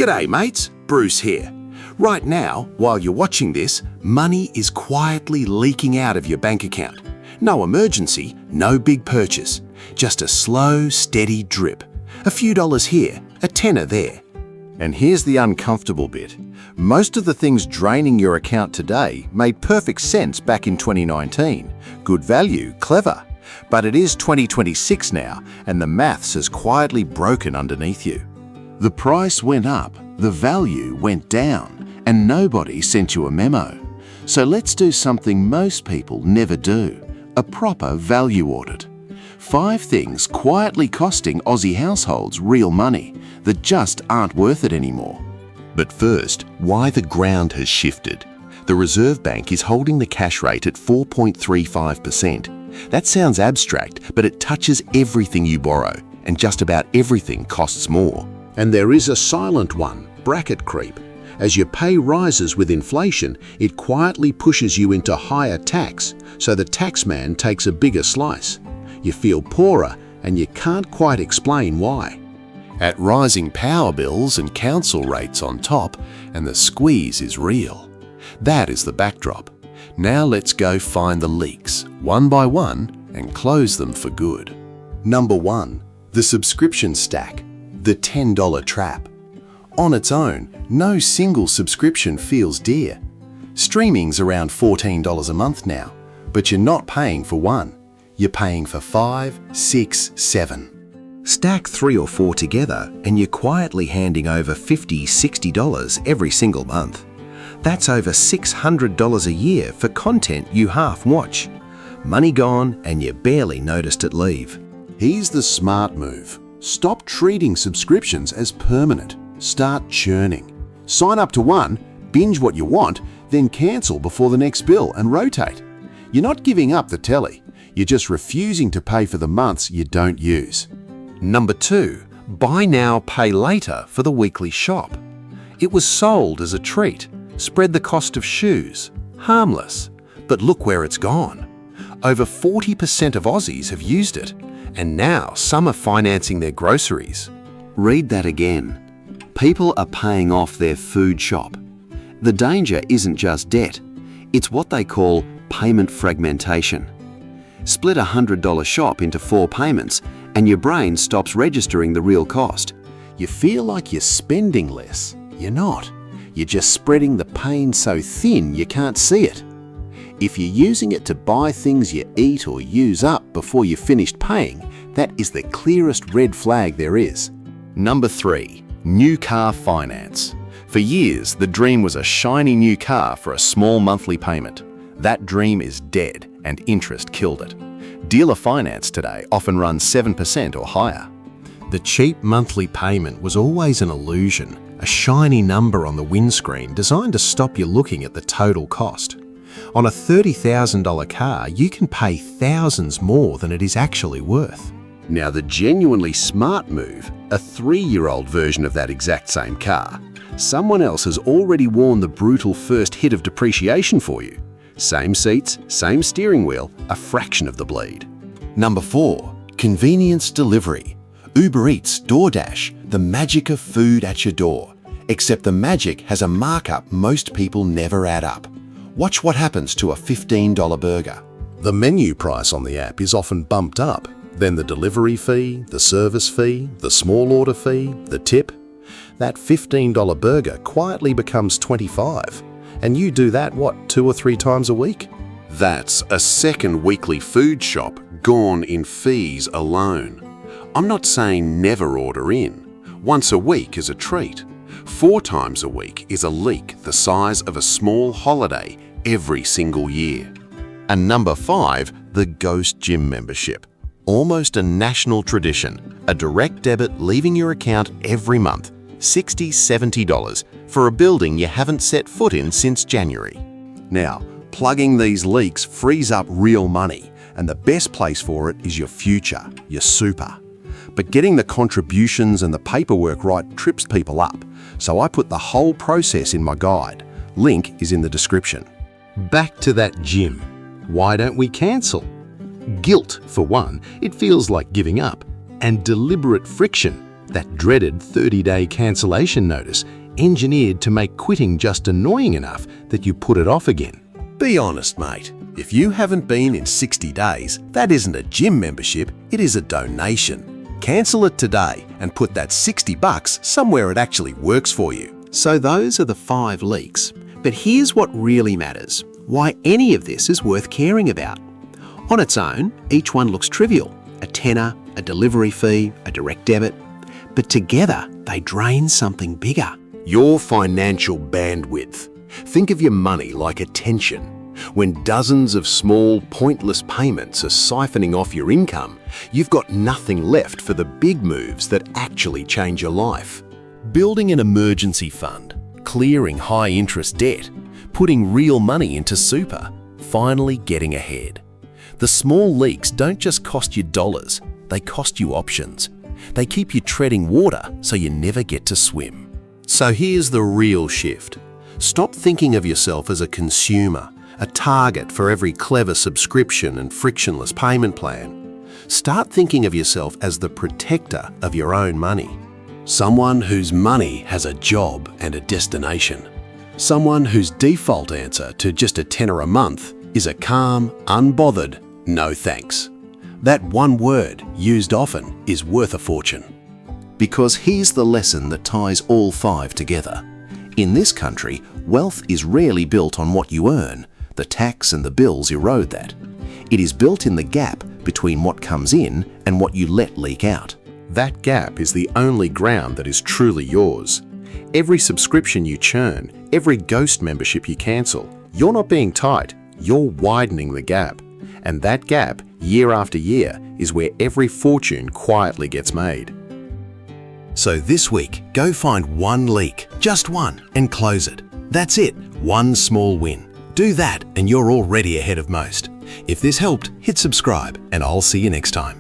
G'day mates, Bruce here. Right now, while you're watching this, money is quietly leaking out of your bank account. No emergency, no big purchase, just a slow, steady drip. A few dollars here, a tenner there. And here's the uncomfortable bit. Most of the things draining your account today made perfect sense back in 2019. Good value, clever. But it is 2026 now, and the maths has quietly broken underneath you. The price went up, the value went down, and nobody sent you a memo. So let's do something most people never do, a proper value audit. 5 things quietly costing Aussie households real money that just aren't worth it anymore. But first, why the ground has shifted. The Reserve Bank is holding the cash rate at 4.35%. That sounds abstract, but it touches everything you borrow, and just about everything costs more. And there is a silent one, bracket creep. As your pay rises with inflation, it quietly pushes you into higher tax, so the taxman takes a bigger slice. You feel poorer, and you can't quite explain why. At rising power bills and council rates on top, and the squeeze is real. That is the backdrop. Now let's go find the leaks, one by one, and close them for good. Number 1. The subscription stack, the $10 trap. On its own, no single subscription feels dear. Streaming's around $14 a month now, but you're not paying for one. You're paying for 5, 6, 7. Stack 3 or 4 together and you're quietly handing over $50, $60 every single month. That's over $600 a year for content you half watch. Money gone and you barely noticed it leave. Here's the smart move. Stop treating subscriptions as permanent. Start churning. Sign up to one, binge what you want, then cancel before the next bill and rotate. You're not giving up the telly. You're just refusing to pay for the months you don't use. Number 2. Buy now, pay later for the weekly shop. It was sold as a treat. Spread the cost of shoes. Harmless. But look where it's gone. Over 40% of Aussies have used it, and now some are financing their groceries. Read that again. People are paying off their food shop. The danger isn't just debt. It's what they call payment fragmentation. Split a $100 shop into 4 payments and your brain stops registering the real cost. You feel like you're spending less. You're not. You're just spreading the pain so thin you can't see it. If you're using it to buy things you eat or use up before you've finished paying, that is the clearest red flag there is. Number 3. New car finance. For years, the dream was a shiny new car for a small monthly payment. That dream is dead and interest killed it. Dealer finance today often runs 7% or higher. The cheap monthly payment was always an illusion, a shiny number on the windscreen designed to stop you looking at the total cost. On a $30,000 car, you can pay thousands more than it is actually worth. Now the genuinely smart move, a 3-year-old version of that exact same car. Someone else has already worn the brutal first hit of depreciation for you. Same seats, same steering wheel, a fraction of the bleed. Number 4. Convenience delivery. Uber Eats, DoorDash, the magic of food at your door. Except the magic has a markup most people never add up. Watch what happens to a $15 burger. The menu price on the app is often bumped up. Then the delivery fee, the service fee, the small order fee, the tip. That $15 burger quietly becomes $25. And you do that, 2 or 3 times a week? That's a second weekly food shop gone in fees alone. I'm not saying never order in. Once a week is a treat. 4 times a week is a leak the size of a small holiday every single year. And number 5, the ghost gym membership. Almost a national tradition, a direct debit leaving your account every month, $60, $70 for a building you haven't set foot in since January. Now, plugging these leaks frees up real money, and the best place for it is your future, your super. But getting the contributions and the paperwork right trips people up, so I put the whole process in my guide. Link is in the description. Back to that gym. Why don't we cancel? Guilt, for one, it feels like giving up, and deliberate friction. That dreaded 30-day cancellation notice, engineered to make quitting just annoying enough that you put it off again. Be honest, mate. If you haven't been in 60 days, that isn't a gym membership, it is a donation. Cancel it today and put that $60 somewhere it actually works for you. So those are the 5 leaks. But here's what really matters, why any of this is worth caring about. On its own, each one looks trivial, a tenner, a delivery fee, a direct debit. But together, they drain something bigger. Your financial bandwidth. Think of your money like attention. When dozens of small, pointless payments are siphoning off your income, you've got nothing left for the big moves that actually change your life. Building an emergency fund, clearing high-interest debt, putting real money into super, finally getting ahead. The small leaks don't just cost you dollars, they cost you options. They keep you treading water so you never get to swim. So here's the real shift. Stop thinking of yourself as a consumer, a target for every clever subscription and frictionless payment plan. Start thinking of yourself as the protector of your own money. Someone whose money has a job and a destination. Someone whose default answer to just a tenner a month is a calm, unbothered, no thanks. That one word, used often, is worth a fortune. Because here's the lesson that ties all 5 together. In this country, wealth is rarely built on what you earn. The tax and the bills erode that. It is built in the gap between what comes in and what you let leak out. That gap is the only ground that is truly yours. Every subscription you churn, every ghost membership you cancel, you're not being tight, you're widening the gap. And that gap, year after year, is where every fortune quietly gets made. So this week, go find one leak, just one, and close it. That's it, one small win. Do that and you're already ahead of most. If this helped, hit subscribe and I'll see you next time.